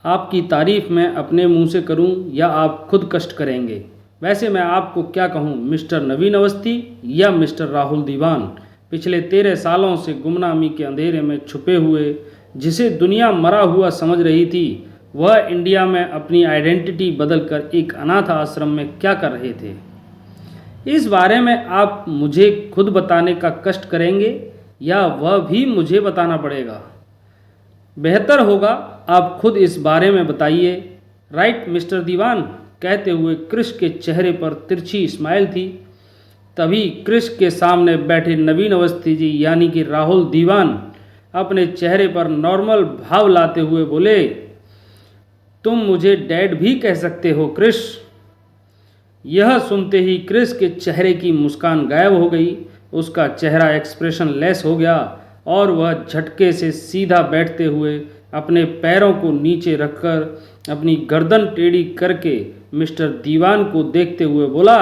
आपकी तारीफ़ मैं अपने मुंह से करूं या आप खुद कष्ट करेंगे? वैसे मैं आपको क्या कहूं, मिस्टर नवीन अवस्थी या मिस्टर राहुल दीवान? पिछले 13 सालों से गुमनामी के अंधेरे में छुपे हुए, जिसे दुनिया मरा हुआ समझ रही थी, वह इंडिया में अपनी आइडेंटिटी बदलकर एक अनाथ आश्रम में क्या कर रहे थे? इस बारे में आप मुझे खुद बताने का कष्ट करेंगे या वह भी मुझे बताना पड़ेगा? बेहतर होगा आप खुद इस बारे में बताइए। राइट मिस्टर दीवान, कहते हुए क्रिश के चेहरे पर तिरछी स्माइल थी। तभी क्रिश के सामने बैठे नवीन अवस्थी जी यानी कि राहुल दीवान अपने चेहरे पर नॉर्मल भाव लाते हुए बोले, तुम मुझे डैड भी कह सकते हो क्रिश। यह सुनते ही क्रिश के चेहरे की मुस्कान गायब हो गई। उसका चेहरा एक्सप्रेशन लेस हो गया और वह झटके से सीधा बैठते हुए अपने पैरों को नीचे रखकर अपनी गर्दन टेढ़ी करके मिस्टर दीवान को देखते हुए बोला,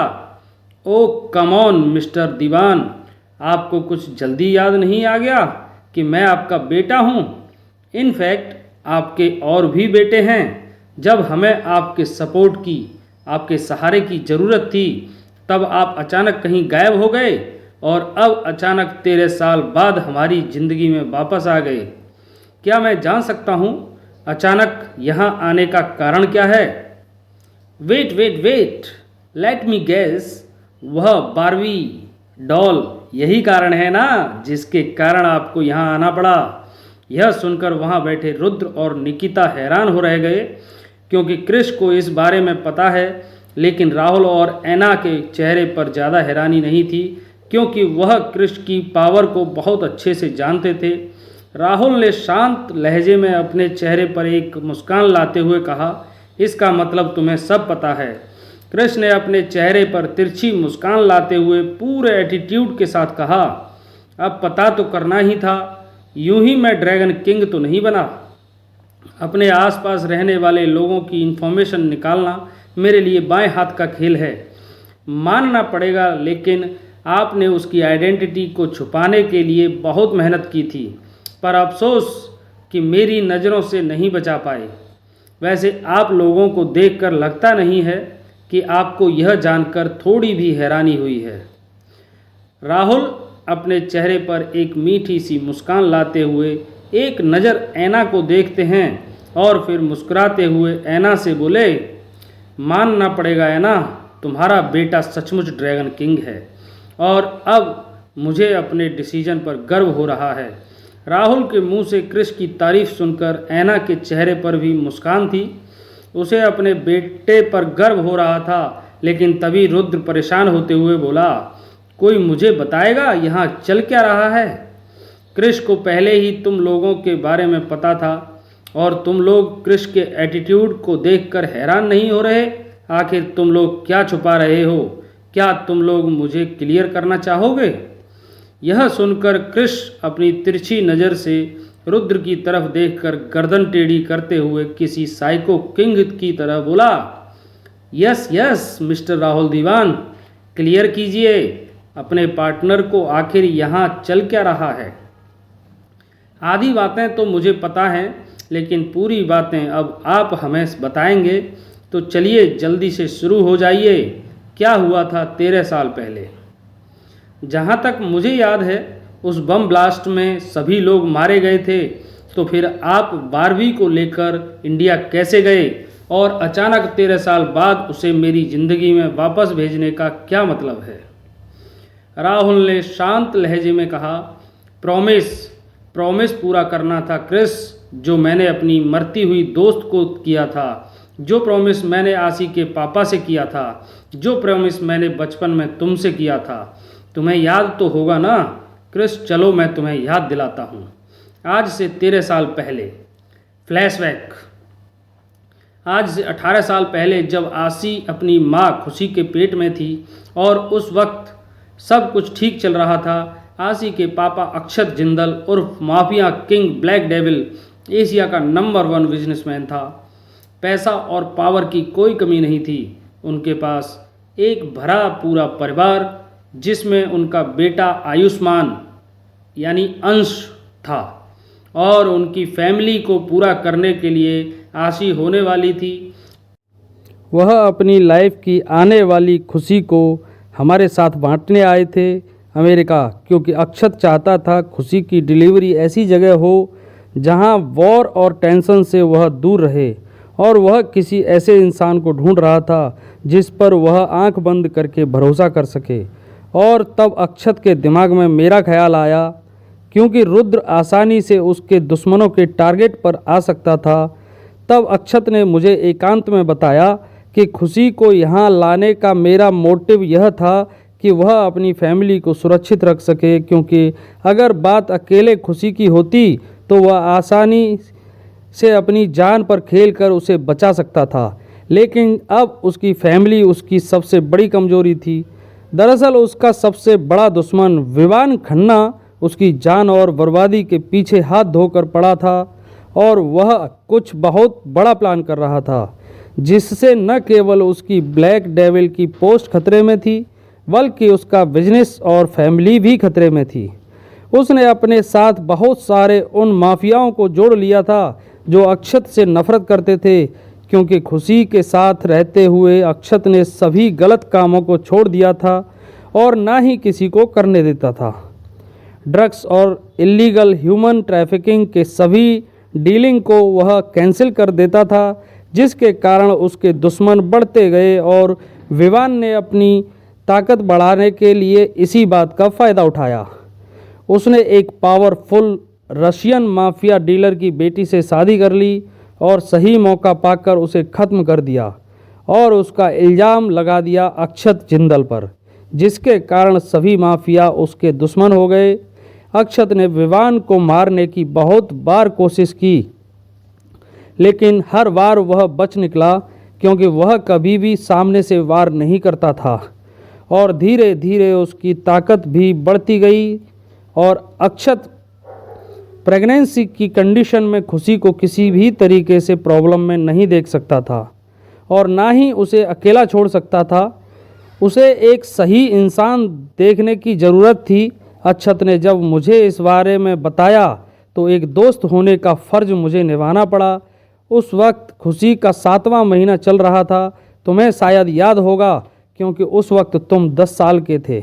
ओ कम ऑन मिस्टर दीवान, आपको कुछ जल्दी याद नहीं आ गया कि मैं आपका बेटा हूँ? इनफैक्ट आपके और भी बेटे हैं। जब हमें आपके सपोर्ट की, आपके सहारे की ज़रूरत थी, तब आप अचानक कहीं गायब हो गए और अब अचानक 13 साल बाद हमारी ज़िंदगी में वापस आ गए। क्या मैं जान सकता हूँ अचानक यहाँ आने का कारण क्या है? Wait wait wait, let me guess, वह बारबी डॉल यही कारण है ना जिसके कारण आपको यहाँ आना पड़ा? यह सुनकर वहाँ बैठे रुद्र और निकिता हैरान हो रह गए, क्योंकि क्रिश को इस बारे में पता है, लेकिन राहुल और ऐना के चेहरे पर ज़्यादा हैरानी नहीं थी, क्योंकि वह क्रिश की पावर को बहुत अच्छे से जानते थे। राहुल ने शांत लहजे में अपने चेहरे पर एक मुस्कान लाते हुए कहा, इसका मतलब तुम्हें सब पता है। क्रिश ने अपने चेहरे पर तिरछी मुस्कान लाते हुए पूरे एटीट्यूड के साथ कहा, अब पता तो करना ही था, यूं ही मैं ड्रैगन किंग तो नहीं बना। अपने आसपास रहने वाले लोगों की इन्फॉर्मेशन निकालना मेरे लिए बाएं हाथ का खेल है, मानना पड़ेगा, लेकिन आपने उसकी आइडेंटिटी को छुपाने के लिए बहुत मेहनत की थी, पर अफसोस कि मेरी नज़रों से नहीं बचा पाए। वैसे आप लोगों को देखकर लगता नहीं है कि आपको यह जानकर थोड़ी भी हैरानी हुई है। राहुल अपने चेहरे पर एक मीठी सी मुस्कान लाते हुए एक नज़र ऐना को देखते हैं और फिर मुस्कुराते हुए ऐना से बोले, मानना पड़ेगा ऐना, तुम्हारा बेटा सचमुच ड्रैगन किंग है और अब मुझे अपने डिसीजन पर गर्व हो रहा है। राहुल के मुंह से क्रिश की तारीफ सुनकर ऐना के चेहरे पर भी मुस्कान थी। उसे अपने बेटे पर गर्व हो रहा था, लेकिन तभी रुद्र परेशान होते हुए बोला, कोई मुझे बताएगा यहाँ चल क्या रहा है? क्रिश को पहले ही तुम लोगों के बारे में पता था और तुम लोग क्रिश के एटीट्यूड को देखकर हैरान नहीं हो रहे? आखिर तुम लोग क्या छुपा रहे हो? क्या तुम लोग मुझे क्लियर करना चाहोगे? यह सुनकर क्रिश अपनी तिरछी नज़र से रुद्र की तरफ देखकर गर्दन टेढ़ी करते हुए किसी साइको किंग की तरह बोला, यस यस मिस्टर राहुल दीवान, क्लियर कीजिए अपने पार्टनर को, आखिर यहाँ चल क्या रहा है? आधी बातें तो मुझे पता हैं, लेकिन पूरी बातें अब आप हमें बताएंगे, तो चलिए जल्दी से शुरू हो जाइए। क्या हुआ था 13 साल पहले? जहाँ तक मुझे याद है उस बम ब्लास्ट में सभी लोग मारे गए थे, तो फिर आप बारबी को लेकर इंडिया कैसे गए और अचानक 13 साल बाद उसे मेरी ज़िंदगी में वापस भेजने का क्या मतलब है? राहुल ने शांत लहजे में कहा, प्रॉमिस पूरा करना था क्रिस, जो मैंने अपनी मरती हुई दोस्त को किया था, जो प्रॉमिस मैंने आसी के पापा से किया था, जो प्रॉमिस मैंने बचपन में तुमसे किया था। तुम्हें याद तो होगा ना क्रिस? चलो मैं तुम्हें याद दिलाता हूँ। आज से 13 साल पहले, फ्लैशबैक। आज से 18 साल पहले जब आसी अपनी माँ खुशी के पेट में थी और उस वक्त सब कुछ ठीक चल रहा था, आसी के पापा अक्षत जिंदल उर्फ mafia king black devil Asia का नंबर 1 बिजनेसमैन था। पैसा और पावर की कोई कमी नहीं थी। उनके पास एक भरा पूरा परिवार, जिसमें उनका बेटा आयुष्मान यानी अंश था और उनकी फैमिली को पूरा करने के लिए आशी होने वाली थी। वह अपनी लाइफ की आने वाली खुशी को हमारे साथ बांटने आए थे अमेरिका, क्योंकि अक्षत चाहता था खुशी की डिलीवरी ऐसी जगह हो जहां वॉर और टेंशन से वह दूर रहे, और वह किसी ऐसे इंसान को ढूंढ रहा था जिस पर वह आंख बंद करके भरोसा कर सके। और तब अक्षत के दिमाग में मेरा ख्याल आया, क्योंकि रुद्र आसानी से उसके दुश्मनों के टारगेट पर आ सकता था। तब अक्षत ने मुझे एकांत में बताया कि खुशी को यहाँ लाने का मेरा मोटिव यह था कि वह अपनी फैमिली को सुरक्षित रख सके, क्योंकि अगर बात अकेले खुशी की होती तो वह आसानी से अपनी जान पर खेलकर उसे बचा सकता था, लेकिन अब उसकी फैमिली उसकी सबसे बड़ी कमजोरी थी। दरअसल उसका सबसे बड़ा दुश्मन विवान खन्ना उसकी जान और बर्बादी के पीछे हाथ धोकर पड़ा था, और वह कुछ बहुत बड़ा प्लान कर रहा था, जिससे न केवल उसकी ब्लैक डेविल की पोस्ट खतरे में थी, बल्कि उसका बिजनेस और फैमिली भी खतरे में थी। उसने अपने साथ बहुत सारे उन माफियाओं को जोड़ लिया था जो अक्षत से नफरत करते थे, क्योंकि खुशी के साथ रहते हुए अक्षत ने सभी गलत कामों को छोड़ दिया था और ना ही किसी को करने देता था। ड्रग्स और इलीगल ह्यूमन ट्रैफिकिंग के सभी डीलिंग को वह कैंसिल कर देता था, जिसके कारण उसके दुश्मन बढ़ते गए, और विवान ने अपनी ताकत बढ़ाने के लिए इसी बात का फ़ायदा उठाया। उसने एक पावरफुल रशियन माफिया डीलर की बेटी से शादी कर ली और सही मौका पाकर उसे ख़त्म कर दिया, और उसका इल्ज़ाम लगा दिया अक्षत जिंदल पर, जिसके कारण सभी माफिया उसके दुश्मन हो गए। अक्षत ने विवान को मारने की बहुत बार कोशिश की, लेकिन हर बार वह बच निकला, क्योंकि वह कभी भी सामने से वार नहीं करता था, और धीरे धीरे उसकी ताकत भी बढ़ती गई। और अक्षत प्रेगनेंसी की कंडीशन में खुशी को किसी भी तरीके से प्रॉब्लम में नहीं देख सकता था, और ना ही उसे अकेला छोड़ सकता था। उसे एक सही इंसान देखने की ज़रूरत थी। अक्षत ने जब मुझे इस बारे में बताया तो एक दोस्त होने का फ़र्ज मुझे निभाना पड़ा। उस वक्त खुशी का 7वां महीना चल रहा था। तुम्हें शायद याद होगा, क्योंकि उस वक्त तुम 10 साल के थे।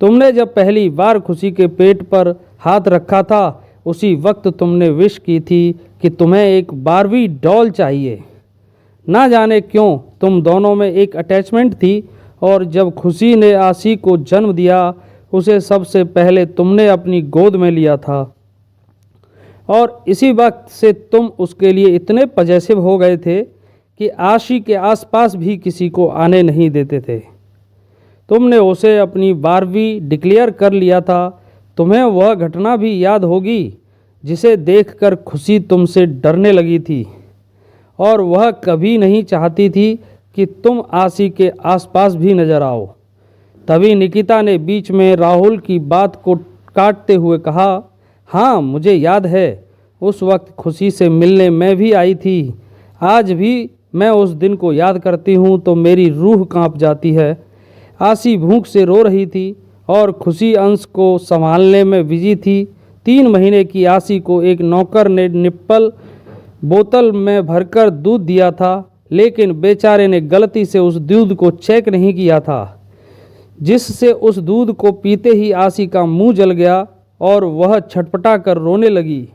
तुमने जब पहली बार खुशी के पेट पर हाथ रखा था, उसी वक्त तुमने विश की थी कि तुम्हें एक बारबी डॉल चाहिए। ना जाने क्यों तुम दोनों में एक अटैचमेंट थी, और जब खुशी ने आशी को जन्म दिया, उसे सबसे पहले तुमने अपनी गोद में लिया था, और इसी वक्त से तुम उसके लिए इतने पजेसिव हो गए थे कि आशी के आसपास भी किसी को आने नहीं देते थे। तुमने उसे अपनी बारबी डिक्लेयर कर लिया था। तुम्हें वह घटना भी याद होगी जिसे देखकर खुशी तुमसे डरने लगी थी, और वह कभी नहीं चाहती थी कि तुम आशी के आसपास भी नजर आओ। तभी निकिता ने बीच में राहुल की बात को काटते हुए कहा, हाँ मुझे याद है, उस वक्त खुशी से मिलने मैं भी आई थी। आज भी मैं उस दिन को याद करती हूँ तो मेरी रूह कांप जाती है। आशी भूख से रो रही थी और खुशी अंश को संभालने में बिजी थी। 3 महीने की आशी को एक नौकर ने निप्पल बोतल में भरकर दूध दिया था, लेकिन बेचारे ने गलती से उस दूध को चेक नहीं किया था, जिससे उस दूध को पीते ही आशी का मुंह जल गया और वह छटपटा कर रोने लगी।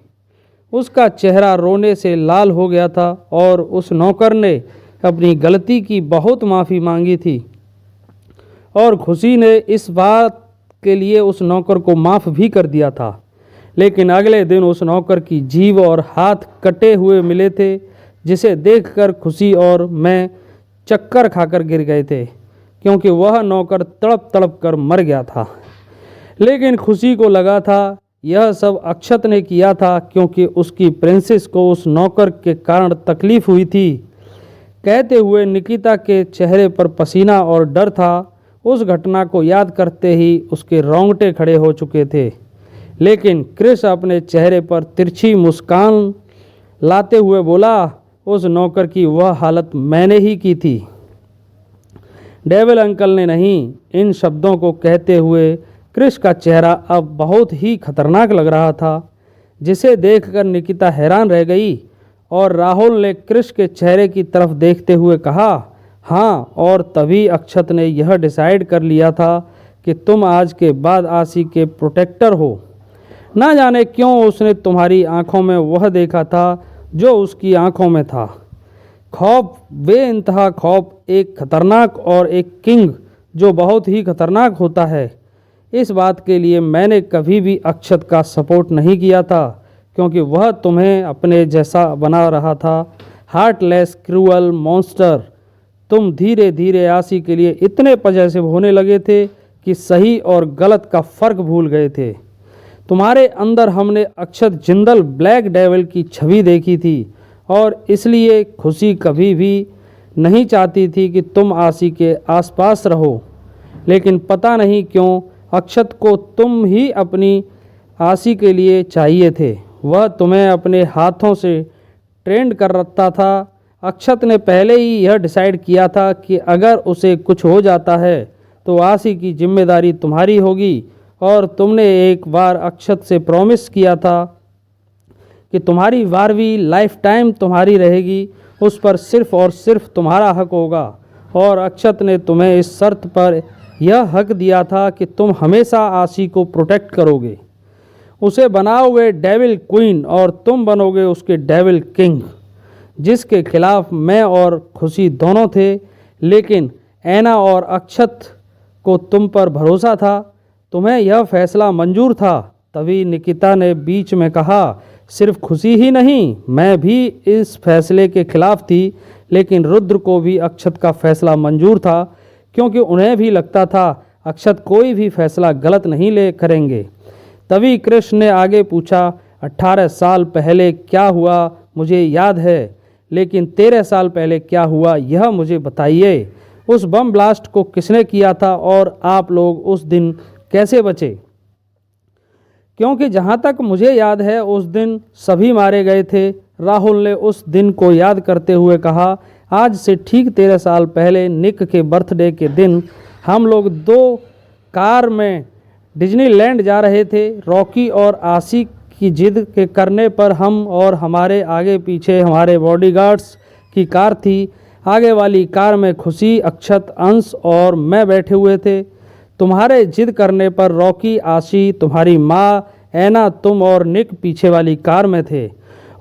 उसका चेहरा रोने से लाल हो गया था और उस नौकर ने अपनी गलती की बहुत माफ़ी मांगी थी, और खुशी ने इस बात के लिए उस नौकर को माफ़ भी कर दिया था। लेकिन अगले दिन उस नौकर की जीभ और हाथ कटे हुए मिले थे, जिसे देखकर खुशी और मैं चक्कर खाकर गिर गए थे, क्योंकि वह नौकर तड़प तड़प कर मर गया था। लेकिन खुशी को लगा था यह सब अक्षत ने किया था, क्योंकि उसकी प्रिंसेस को उस नौकर के कारण तकलीफ हुई थी। कहते हुए निकिता के चेहरे पर पसीना और डर था। उस घटना को याद करते ही उसके रोंगटे खड़े हो चुके थे, लेकिन क्रिस अपने चेहरे पर तिरछी मुस्कान लाते हुए बोला, उस नौकर की वह हालत मैंने ही की थी। डेविल अंकल ने नहीं। इन शब्दों को कहते हुए क्रिस का चेहरा अब बहुत ही खतरनाक लग रहा था। जिसे देखकर निकिता हैरान रह गई और राहुल ने कृष के चेहरे की तरफ देखते हुए कहा, हाँ, और तभी अक्षत ने यह डिसाइड कर लिया था कि तुम आज के बाद आशी के प्रोटेक्टर हो। ना जाने क्यों उसने तुम्हारी आंखों में वह देखा था जो उसकी आंखों में था, खौफ, बेइंतहा खौफ, एक खतरनाक और एक किंग जो बहुत ही खतरनाक होता है। इस बात के लिए मैंने कभी भी अक्षत का सपोर्ट नहीं किया था, क्योंकि वह तुम्हें अपने जैसा बना रहा था, हार्टलेस क्रूअल मॉन्स्टर। तुम धीरे धीरे आशी के लिए इतने पजेसिव होने लगे थे कि सही और गलत का फ़र्क भूल गए थे। तुम्हारे अंदर हमने अक्षत जिंदल ब्लैक डेविल की छवि देखी थी और इसलिए खुशी कभी भी नहीं चाहती थी कि तुम आशी के आसपास रहो। लेकिन पता नहीं क्यों अक्षत को तुम ही अपनी आशी के लिए चाहिए थे। वह तुम्हें अपने हाथों से ट्रेंड कर रखता था। अक्षत ने पहले ही यह डिसाइड किया था कि अगर उसे कुछ हो जाता है तो आशी की जिम्मेदारी तुम्हारी होगी, और तुमने एक बार अक्षत से प्रॉमिस किया था कि तुम्हारी 12वीं लाइफ टाइम तुम्हारी रहेगी, उस पर सिर्फ और सिर्फ तुम्हारा हक होगा। और अक्षत ने तुम्हें इस शर्त पर यह हक दिया था कि तुम हमेशा आशी को प्रोटेक्ट करोगे, उसे बनाओगे डेविल क्वीन और तुम बनोगे उसके डेविल किंग, जिसके खिलाफ मैं और खुशी दोनों थे। लेकिन ऐना और अक्षत को तुम पर भरोसा था, तुम्हें यह फैसला मंजूर था। तभी निकिता ने बीच में कहा, सिर्फ खुशी ही नहीं, मैं भी इस फैसले के खिलाफ थी। लेकिन रुद्र को भी अक्षत का फैसला मंजूर था, क्योंकि उन्हें भी लगता था अक्षत कोई भी फैसला गलत नहीं ले करेंगे। तभी कृष्ण ने आगे पूछा, 18 साल पहले क्या हुआ मुझे याद है, लेकिन 13 साल पहले क्या हुआ यह मुझे बताइए। उस बम ब्लास्ट को किसने किया था और आप लोग उस दिन कैसे बचे? क्योंकि जहाँ तक मुझे याद है उस दिन सभी मारे गए थे। राहुल ने उस दिन को याद करते हुए कहा, आज से ठीक 13 साल पहले निक के बर्थडे के दिन हम लोग 2 कार में डिज्नीलैंड जा रहे थे। रॉकी और आशी की जिद के करने पर हम और हमारे आगे पीछे हमारे बॉडीगार्ड्स की कार थी। आगे वाली कार में खुशी, अक्षत, अंश और मैं बैठे हुए थे। तुम्हारे जिद करने पर रॉकी, आशी, तुम्हारी माँ, ऐना, तुम और निक पीछे वाली कार में थे,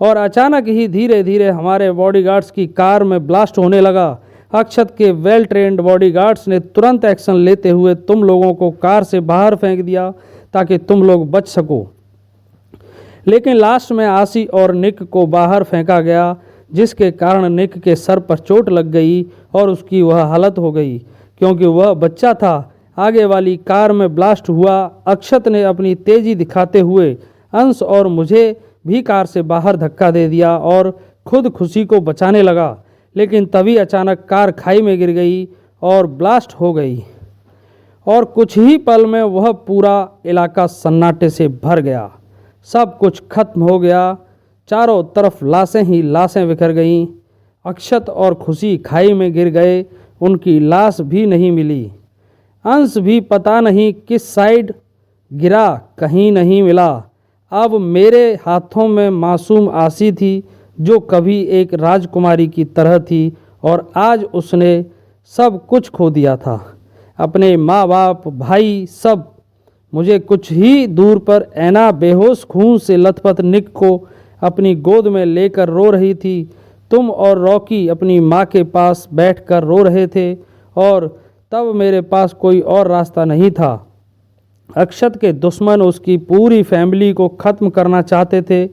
और अचानक ही धीरे धीरे हमारे बॉडीगार्ड्स की कार में ब्लास्ट होने लगा। अक्षत के वेल ट्रेंड बॉडीगार्ड्स ने तुरंत एक्शन लेते हुए तुम लोगों को कार से बाहर फेंक दिया ताकि तुम लोग बच सको। लेकिन लास्ट में आशी और निक को बाहर फेंका गया, जिसके कारण निक के सर पर चोट लग गई और उसकी वह हालत हो गई, क्योंकि वह बच्चा था। आगे वाली कार में ब्लास्ट हुआ। अक्षत ने अपनी तेजी दिखाते हुए अंश और मुझे भी कार से बाहर धक्का दे दिया और खुद खुशी को बचाने लगा। लेकिन तभी अचानक कार खाई में गिर गई और ब्लास्ट हो गई, और कुछ ही पल में वह पूरा इलाका सन्नाटे से भर गया। सब कुछ खत्म हो गया। चारों तरफ लाशें ही लाशें बिखर गईं। अक्षत और खुशी खाई में गिर गए, उनकी लाश भी नहीं मिली। अंश भी पता नहीं किस साइड गिरा, कहीं नहीं मिला। अब मेरे हाथों में मासूम आशी थी, जो कभी एक राजकुमारी की तरह थी, और आज उसने सब कुछ खो दिया था, अपने माँ बाप, भाई, सब। मुझे कुछ ही दूर पर ऐना बेहोश खून से लथपथ निक को अपनी गोद में लेकर रो रही थी। तुम और रॉकी अपनी माँ के पास बैठकर रो रहे थे, और तब मेरे पास कोई और रास्ता नहीं था। अक्षत के दुश्मन उसकी पूरी फैमिली को ख़त्म करना चाहते थे।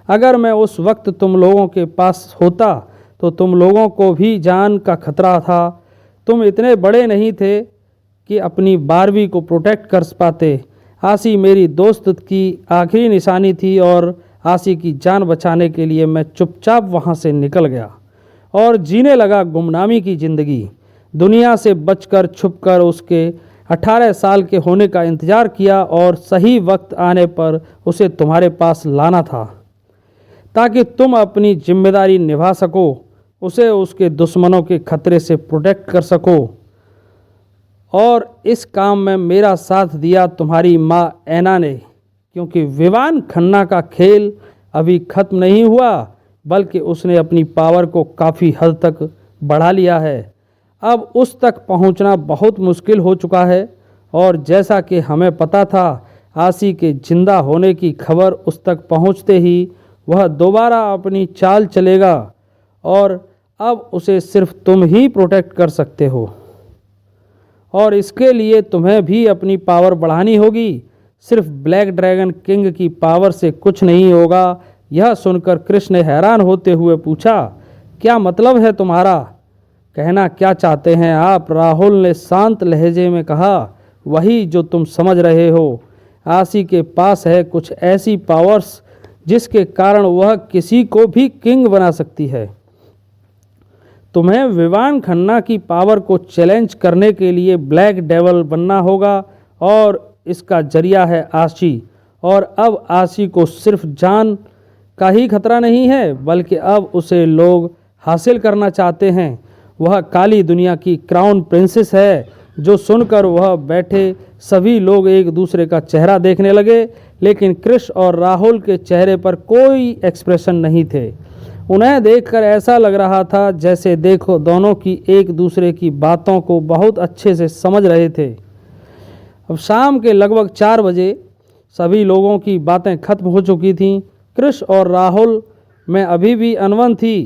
अगर मैं उस वक्त तुम लोगों के पास होता तो तुम लोगों को भी जान का खतरा था। तुम इतने बड़े नहीं थे कि अपनी 12वीं को प्रोटेक्ट कर पाते। आशी मेरी दोस्त की आखिरी निशानी थी, और आशी की जान बचाने के लिए मैं चुपचाप वहाँ से निकल गया और जीने लगा गुमनामी की ज़िंदगी। दुनिया से बचकर छुपकर उसके 18 साल के होने का इंतज़ार किया, और सही वक्त आने पर उसे तुम्हारे पास लाना था ताकि तुम अपनी जिम्मेदारी निभा सको, उसे उसके दुश्मनों के खतरे से प्रोटेक्ट कर सको। और इस काम में मेरा साथ दिया तुम्हारी माँ ऐना ने, क्योंकि विवान खन्ना का खेल अभी खत्म नहीं हुआ, बल्कि उसने अपनी पावर को काफ़ी हद तक बढ़ा लिया है। अब उस तक पहुंचना बहुत मुश्किल हो चुका है और जैसा कि हमें पता था, आसी के जिंदा होने की खबर उस तक पहुंचते ही वह दोबारा अपनी चाल चलेगा और अब उसे सिर्फ तुम ही प्रोटेक्ट कर सकते हो और इसके लिए तुम्हें भी अपनी पावर बढ़ानी होगी। सिर्फ ब्लैक ड्रैगन किंग की पावर से कुछ नहीं होगा। यह सुनकर कृष्ण ने हैरान होते हुए पूछा, क्या मतलब है तुम्हारा? कहना क्या चाहते हैं आप? राहुल ने शांत लहजे में कहा, वही जो तुम समझ रहे हो। आसी के पास है कुछ ऐसी पावर्स जिसके कारण वह किसी को भी किंग बना सकती है। तुम्हें विवान खन्ना की पावर को चैलेंज करने के लिए ब्लैक डेवल बनना होगा और इसका जरिया है आशी। और अब आशी को सिर्फ जान का ही खतरा नहीं है, बल्कि अब उसे लोग हासिल करना चाहते हैं। वह काली दुनिया की क्राउन प्रिंसेस है। जो सुनकर वह बैठे सभी लोग एक दूसरे का चेहरा देखने लगे, लेकिन कृष्ण और राहुल के चेहरे पर कोई एक्सप्रेशन नहीं थे। उन्हें देखकर ऐसा लग रहा था जैसे देखो दोनों की एक दूसरे की बातों को बहुत अच्छे से समझ रहे थे। अब शाम के लगभग 4 बजे सभी लोगों की बातें खत्म हो चुकी थीं। कृष्ण और राहुल में अभी भी अनबन थी,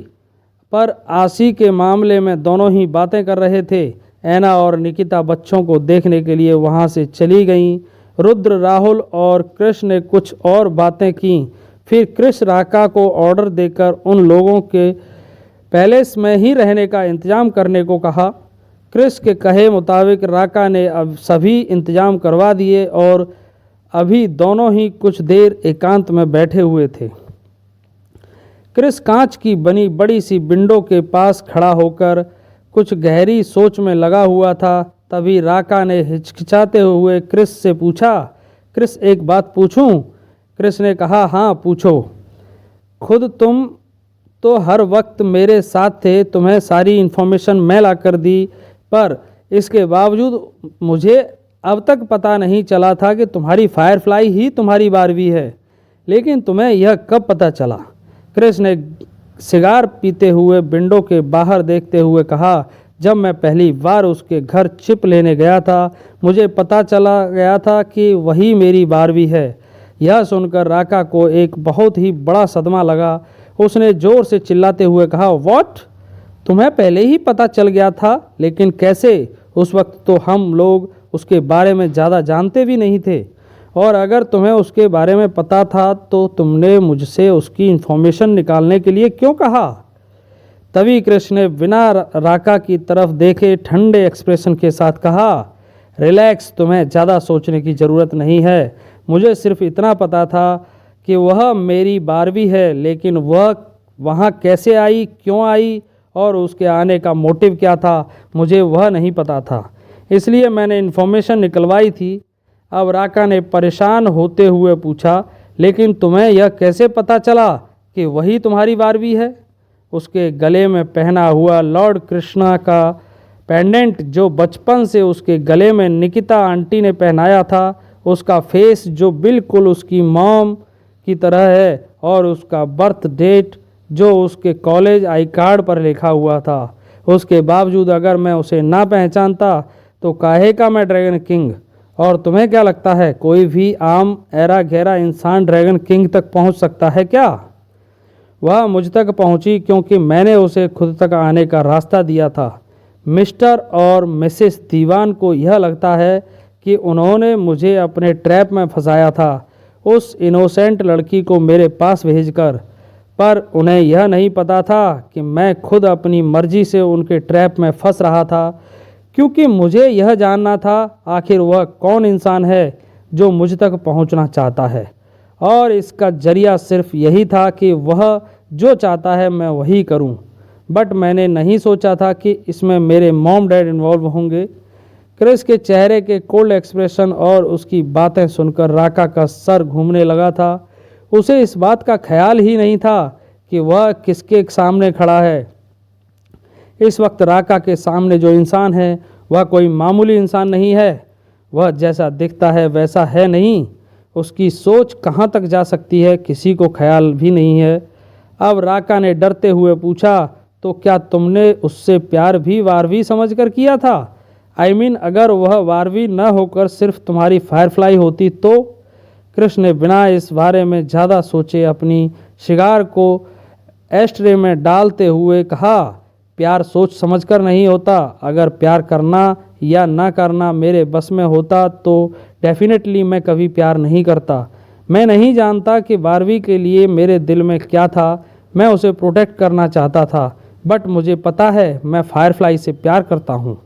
पर आशी के मामले में दोनों ही बातें कर रहे थे। ऐना और निकिता बच्चों को देखने के लिए वहां से चली गईं। रुद्र, राहुल और कृष्ण ने कुछ और बातें की। फिर कृष्ण राका को ऑर्डर देकर उन लोगों के पैलेस में ही रहने का इंतजाम करने को कहा। कृष्ण के कहे मुताबिक राका ने अब सभी इंतजाम करवा दिए और अभी दोनों ही कुछ देर एकांत में बैठे हुए थे। कृष्ण कांच की बनी बड़ी सी विंडो के पास खड़ा होकर कुछ गहरी सोच में लगा हुआ था। तभी राका ने हिचकिचाते हुए कृष्ण से पूछा, कृष्ण एक बात पूछूं? कृष्ण ने कहा, हाँ पूछो। खुद तुम तो हर वक्त मेरे साथ थे, तुम्हें सारी इन्फॉर्मेशन मैं ला कर दी, पर इसके बावजूद मुझे अब तक पता नहीं चला था कि तुम्हारी फायरफ्लाई ही तुम्हारी बारबी है। लेकिन तुम्हें यह कब पता चला? कृष्ण ने सिगार पीते हुए विंडो के बाहर देखते हुए कहा, जब मैं पहली बार उसके घर चिप लेने गया था, मुझे पता चला गया था कि वही मेरी बारबी है। यह सुनकर राका को एक बहुत ही बड़ा सदमा लगा। उसने जोर से चिल्लाते हुए कहा, व्हाट? तुम्हें पहले ही पता चल गया था? लेकिन कैसे? उस वक्त तो हम लोग उसके बारे में ज़्यादा जानते भी नहीं थे, और अगर तुम्हें उसके बारे में पता था तो तुमने मुझसे उसकी इन्फॉर्मेशन निकालने के लिए क्यों कहा? तभी कृष्ण ने बिना राका की तरफ देखे ठंडे एक्सप्रेशन के साथ कहा, रिलैक्स, तुम्हें ज़्यादा सोचने की ज़रूरत नहीं है। मुझे सिर्फ इतना पता था कि वह मेरी बारबी है, लेकिन वह वहाँ कैसे आई, क्यों आई और उसके आने का मोटिव क्या था, मुझे वह नहीं पता था। इसलिए मैंने इन्फॉर्मेशन निकलवाई थी। अब राका ने परेशान होते हुए पूछा, लेकिन तुम्हें यह कैसे पता चला कि वही तुम्हारी बारबी है? उसके गले में पहना हुआ लॉर्ड कृष्णा का पेंडेंट, जो बचपन से उसके गले में निकिता आंटी ने पहनाया था, उसका फेस जो बिल्कुल उसकी मॉम की तरह है, और उसका बर्थ डेट जो उसके कॉलेज आई कार्ड पर लिखा हुआ था। उसके बावजूद अगर मैं उसे ना पहचानता तो काहे का मैं ड्रैगन किंग? और तुम्हें क्या लगता है कोई भी आम ऐरा गहरा इंसान ड्रैगन किंग तक पहुंच सकता है क्या? वह मुझ तक पहुंची क्योंकि मैंने उसे खुद तक आने का रास्ता दिया था। मिस्टर और मिसेस दीवान को यह लगता है कि उन्होंने मुझे अपने ट्रैप में फंसाया था, उस इनोसेंट लड़की को मेरे पास भेजकर, पर उन्हें यह नहीं पता था कि मैं खुद अपनी मर्जी से उनके ट्रैप में फंस रहा था, क्योंकि मुझे यह जानना था आखिर वह कौन इंसान है जो मुझ तक पहुंचना चाहता है, और इसका जरिया सिर्फ यही था कि वह जो चाहता है मैं वही करूं। बट मैंने नहीं सोचा था कि इसमें मेरे मॉम डैड इन्वॉल्व होंगे। क्रिस के चेहरे के कोल्ड एक्सप्रेशन और उसकी बातें सुनकर राका का सर घूमने लगा था। उसे इस बात का ख्याल ही नहीं था कि वह किसके सामने खड़ा है। इस वक्त राका के सामने जो इंसान है वह कोई मामूली इंसान नहीं है। वह जैसा दिखता है वैसा है नहीं। उसकी सोच कहाँ तक जा सकती है किसी को ख्याल भी नहीं है। अब राका ने डरते हुए पूछा, तो क्या तुमने उससे प्यार भी वारवी समझकर किया था? अगर वह वारवी न होकर सिर्फ तुम्हारी फायरफ्लाई होती तो? कृष्ण ने बिना इस बारे में ज़्यादा सोचे अपनी शिगार को एस्ट्रे में डालते हुए कहा, प्यार सोच समझकर नहीं होता। अगर प्यार करना या ना करना मेरे बस में होता तो डेफिनेटली मैं कभी प्यार नहीं करता। मैं नहीं जानता कि बारवी के लिए मेरे दिल में क्या था। मैं उसे प्रोटेक्ट करना चाहता था, बट मुझे पता है मैं फायरफ्लाई से प्यार करता हूँ।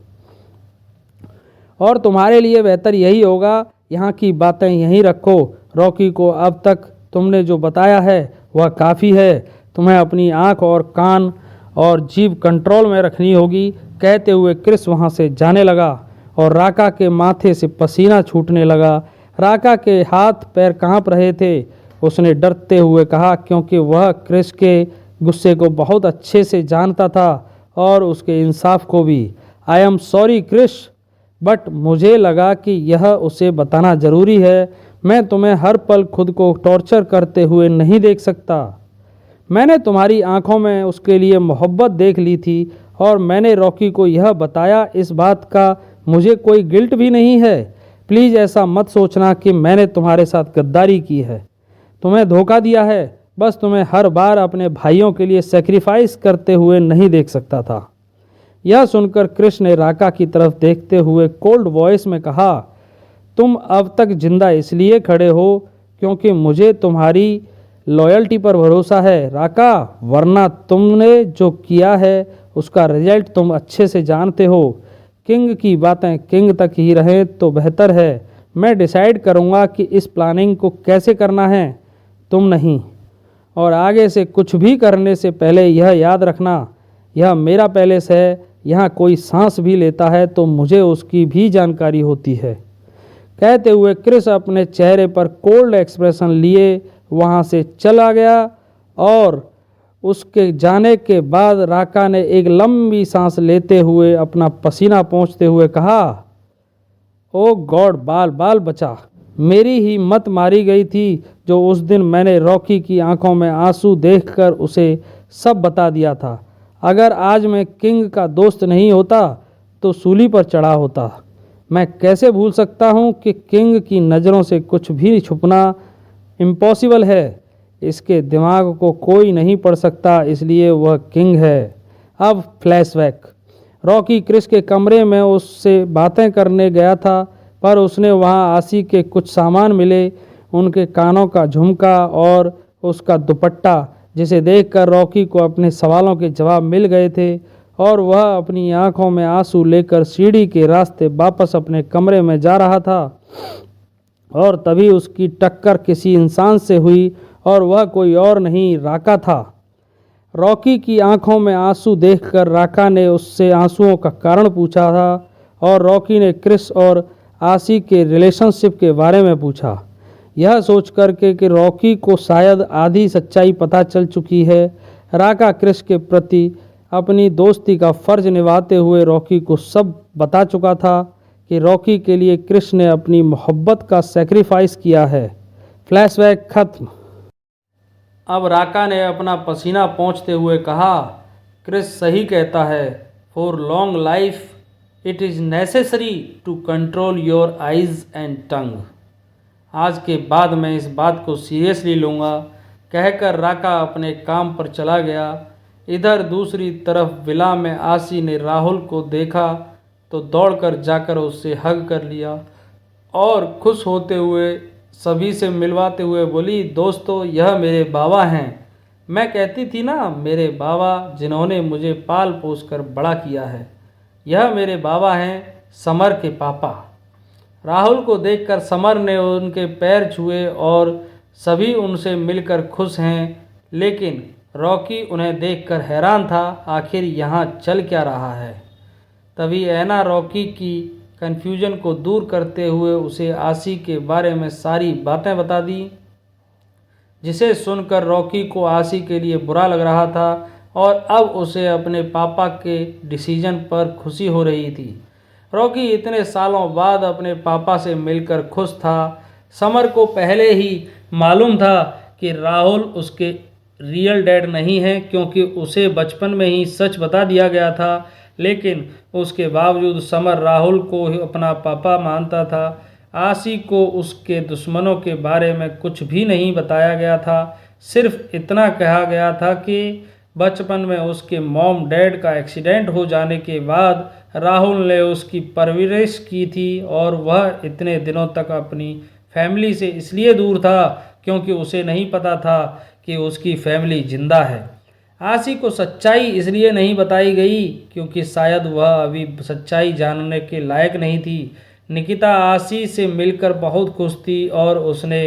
और तुम्हारे लिए बेहतर यही होगा, यहाँ की बातें यहीं रखो। रॉकी को अब तक तुमने जो बताया है वह काफ़ी है। तुम्हें अपनी आँख और कान और जीभ कंट्रोल में रखनी होगी। कहते हुए क्रिस वहाँ से जाने लगा और राका के माथे से पसीना छूटने लगा। राका के हाथ पैर कांप रहे थे। उसने डरते हुए कहा, क्योंकि वह क्रिस के गुस्से को बहुत अच्छे से जानता था और उसके इंसाफ को भी। I am sorry Chris, but मुझे लगा कि यह उसे बताना ज़रूरी है। मैं तुम्हें हर पल खुद को टॉर्चर करते हुए नहीं देख सकता। मैंने तुम्हारी आंखों में उसके लिए मोहब्बत देख ली थी और मैंने रॉकी को यह बताया। इस बात का मुझे कोई गिल्ट भी नहीं है। प्लीज़ ऐसा मत सोचना कि मैंने तुम्हारे साथ गद्दारी की है, तुम्हें धोखा दिया है। बस तुम्हें हर बार अपने भाइयों के लिए सेक्रीफाइस करते हुए नहीं देख सकता था। यह सुनकर कृष्ण ने राका की तरफ देखते हुए कोल्ड वॉइस में कहा, तुम अब तक जिंदा इसलिए खड़े हो क्योंकि मुझे तुम्हारी लॉयल्टी पर भरोसा है राका, वरना तुमने जो किया है उसका रिजल्ट तुम अच्छे से जानते हो। किंग की बातें किंग तक ही रहें तो बेहतर है। मैं डिसाइड करूँगा कि इस प्लानिंग को कैसे करना है, तुम नहीं। और आगे से कुछ भी करने से पहले यह याद रखना, यह मेरा पैलेस है। यहाँ कोई सांस भी लेता है तो मुझे उसकी भी जानकारी होती है। कहते हुए क्रिस अपने चेहरे पर कोल्ड एक्सप्रेशन लिए वहाँ से चला गया और उसके जाने के बाद राका ने एक लंबी सांस लेते हुए अपना पसीना पोंछते हुए कहा, ओ गॉड, बाल बाल बचा। मेरी ही मत मारी गई थी जो उस दिन मैंने रॉकी की आंखों में आंसू देखकर उसे सब बता दिया था। अगर आज मैं किंग का दोस्त नहीं होता तो सूली पर चढ़ा होता। मैं कैसे भूल सकता हूँ कि किंग की नज़रों से कुछ भी छुपना इम्पॉसिबल है। इसके दिमाग को कोई नहीं पढ़ सकता, इसलिए वह किंग है। अब फ्लैशबैक। रॉकी क्रिस के कमरे में उससे बातें करने गया था, पर उसने वहाँ आसी के कुछ सामान मिले, उनके कानों का झुमका और उसका दुपट्टा, जिसे देखकर रॉकी को अपने सवालों के जवाब मिल गए थे और वह अपनी आंखों में आंसू लेकर सीढ़ी के रास्ते वापस अपने कमरे में जा रहा था। और तभी उसकी टक्कर किसी इंसान से हुई और वह कोई और नहीं, राका था। रॉकी की आंखों में आंसू देखकर राका ने उससे आंसुओं का कारण पूछा था और रॉकी ने क्रिस और आसी के रिलेशनशिप के बारे में पूछा। यह सोच करके कि रॉकी को शायद आधी सच्चाई पता चल चुकी है, राका क्रिस के प्रति अपनी दोस्ती का फर्ज निभाते हुए रॉकी को सब बता चुका था कि रॉकी के लिए क्रिस ने अपनी मोहब्बत का सेक्रीफाइस किया है। फ्लैशबैक खत्म। अब राका ने अपना पसीना पोंछते हुए कहा, क्रिस सही कहता है, for long life it is necessary to control your eyes and tongue. आज के बाद मैं इस बात को सीरियसली लूँगा, कहकर राका अपने काम पर चला गया। इधर दूसरी तरफ विला में आसी ने राहुल को देखा तो दौड़कर जाकर उससे हग कर लिया और खुश होते हुए सभी से मिलवाते हुए बोली, दोस्तों यह मेरे बाबा हैं। मैं कहती थी ना, मेरे बाबा जिन्होंने मुझे पाल पोस कर बड़ा किया है। यह मेरे बाबा हैं, समर के पापा। राहुल को देखकर समर ने उनके पैर छुए और सभी उनसे मिलकर खुश हैं, लेकिन रॉकी उन्हें देखकर हैरान था, आखिर यहाँ चल क्या रहा है। तभी ऐना रॉकी की कन्फ्यूजन को दूर करते हुए उसे आसी के बारे में सारी बातें बता दी, जिसे सुनकर रॉकी को आसी के लिए बुरा लग रहा था और अब उसे अपने पापा के डिसीजन पर खुशी हो रही थी। रॉकी इतने सालों बाद अपने पापा से मिलकर खुश था। समर को पहले ही मालूम था कि राहुल उसके रियल डैड नहीं है, क्योंकि उसे बचपन में ही सच बता दिया गया था। लेकिन उसके बावजूद समर राहुल को ही अपना पापा मानता था। आशी को उसके दुश्मनों के बारे में कुछ भी नहीं बताया गया था। सिर्फ इतना कहा गया था कि बचपन में उसके मॉम डैड का एक्सीडेंट हो जाने के बाद राहुल ने उसकी परवरिश की थी और वह इतने दिनों तक अपनी फैमिली से इसलिए दूर था क्योंकि उसे नहीं पता था कि उसकी फैमिली जिंदा है। आशी को सच्चाई इसलिए नहीं बताई गई क्योंकि शायद वह अभी सच्चाई जानने के लायक नहीं थी। निकिता आशी से मिलकर बहुत खुश थी और उसने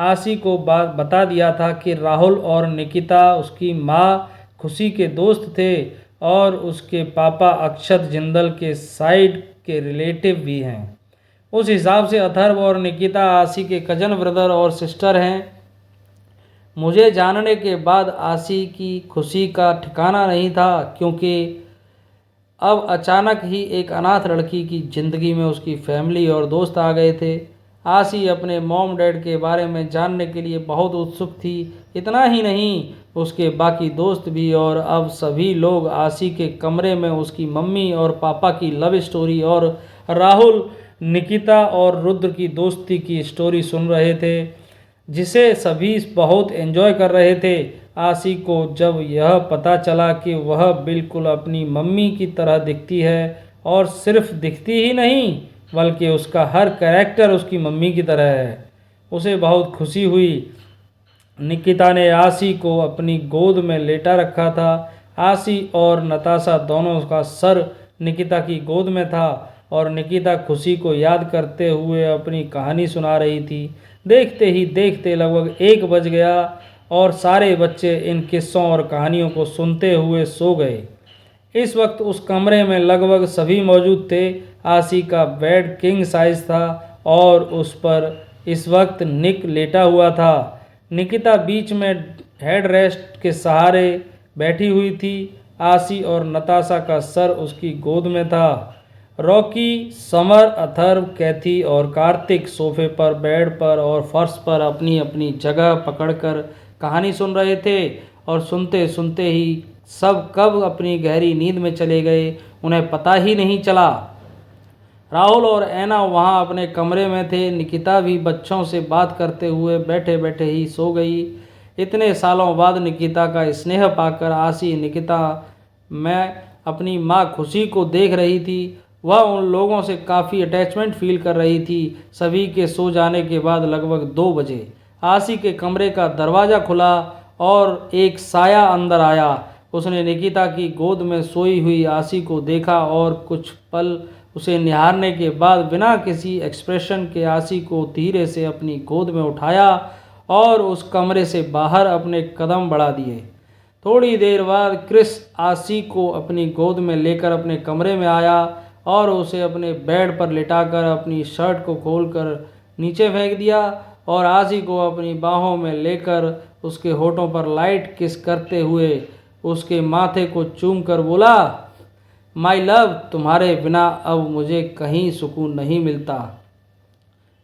आशी को बात बता दिया था कि राहुल और निकिता उसकी माँ खुशी के दोस्त थे और उसके पापा अक्षत जिंदल के साइड के रिलेटिव भी हैं। उस हिसाब से अथर्व और निकिता आशी के कजन ब्रदर और सिस्टर हैं। मुझे जानने के बाद आशी की खुशी का ठिकाना नहीं था क्योंकि अब अचानक ही एक अनाथ लड़की की ज़िंदगी में उसकी फैमिली और दोस्त आ गए थे। आशी अपने मॉम डैड के बारे में जानने के लिए बहुत उत्सुक थी। इतना ही नहीं, उसके बाकी दोस्त भी, और अब सभी लोग आशी के कमरे में उसकी मम्मी और पापा की लव स्टोरी और राहुल, निकिता और रुद्र की दोस्ती की स्टोरी सुन रहे थे, जिसे सभी बहुत एंजॉय कर रहे थे। आशी को जब यह पता चला कि वह बिल्कुल अपनी मम्मी की तरह दिखती है, और सिर्फ दिखती ही नहीं बल्कि उसका हर कैरेक्टर उसकी मम्मी की तरह है, उसे बहुत खुशी हुई। निकिता ने आशी को अपनी गोद में लेटा रखा था। आशी और नताशा दोनों का सर निकिता की गोद में था और निकिता खुशी को याद करते हुए अपनी कहानी सुना रही थी। देखते ही देखते लगभग 1 बज गया और सारे बच्चे इन किस्सों और कहानियों को सुनते हुए सो गए। इस वक्त उस कमरे में लगभग सभी मौजूद थे। आशी का बेड किंग साइज था और उस पर इस वक्त निक लेटा हुआ था। निकिता बीच में हेड रेस्ट के सहारे बैठी हुई थी। आशी और नताशा का सर उसकी गोद में था। रॉकी, समर, अथर्व, कैथी और कार्तिक सोफे पर, बेड पर और फर्श पर अपनी अपनी जगह पकड़कर कहानी सुन रहे थे और सुनते सुनते ही सब कब अपनी गहरी नींद में चले गए उन्हें पता ही नहीं चला। राहुल और ऐना वहां अपने कमरे में थे। निकिता भी बच्चों से बात करते हुए बैठे बैठे ही सो गई। इतने सालों बाद निकिता का स्नेह पाकर आशी निकिता में अपनी माँ खुशी को देख रही थी। वह उन लोगों से काफ़ी अटैचमेंट फील कर रही थी। सभी के सो जाने के बाद लगभग 2 बजे आशी के कमरे का दरवाज़ा खुला और एक साया अंदर आया। उसने निकिता की गोद में सोई हुई आशी को देखा और कुछ पल उसे निहारने के बाद बिना किसी एक्सप्रेशन के आशी को धीरे से अपनी गोद में उठाया और उस कमरे से बाहर अपने कदम बढ़ा दिए। थोड़ी देर बाद क्रिस आशी को अपनी गोद में लेकर अपने कमरे में आया और उसे अपने बेड पर लिटाकर अपनी शर्ट को खोलकर नीचे फेंक दिया और आशी को अपनी बाहों में लेकर उसके होठों पर लाइट किस करते हुए उसके माथे को चूम कर बोला, माई लव, तुम्हारे बिना अब मुझे कहीं सुकून नहीं मिलता।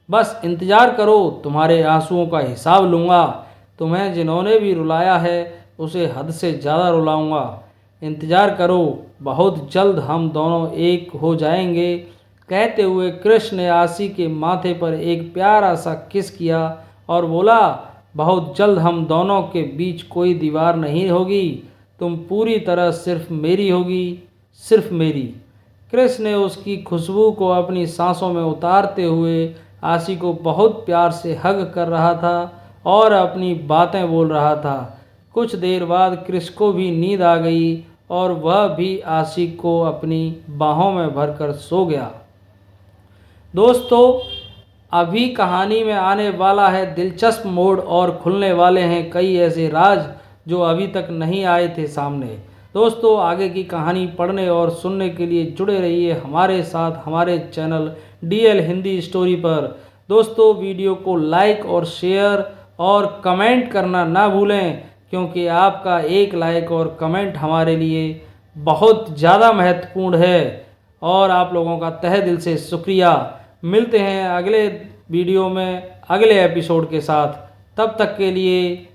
बस इंतज़ार करो, तुम्हारे आंसुओं का हिसाब लूँगा। तुम्हें जिन्होंने भी रुलाया है उसे हद से ज़्यादा रुलाऊँगा। इंतज़ार करो, बहुत जल्द हम दोनों एक हो जाएंगे। कहते हुए कृष्ण ने आशी के माथे पर एक प्यारा सा किस किया और बोला, बहुत जल्द हम दोनों के बीच कोई दीवार नहीं होगी। तुम पूरी तरह सिर्फ मेरी होगी, सिर्फ मेरी। कृष्ण ने उसकी खुशबू को अपनी सांसों में उतारते हुए आशी को बहुत प्यार से हग कर रहा था और अपनी बातें बोल रहा था। कुछ देर बाद क्रिस को भी नींद आ गई और वह भी आशी को अपनी बाहों में भरकर सो गया। दोस्तों, अभी कहानी में आने वाला है दिलचस्प मोड़ और खुलने वाले हैं कई ऐसे राज जो अभी तक नहीं आए थे सामने। दोस्तों, आगे की कहानी पढ़ने और सुनने के लिए जुड़े रहिए हमारे साथ हमारे चैनल DL हिंदी स्टोरी पर। दोस्तों, वीडियो को लाइक और शेयर और कमेंट करना ना भूलें, क्योंकि आपका एक लाइक और कमेंट हमारे लिए बहुत ज़्यादा महत्वपूर्ण है और आप लोगों का तहे दिल से शुक्रिया। मिलते हैं अगले वीडियो में अगले एपिसोड के साथ। तब तक के लिए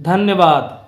धन्यवाद।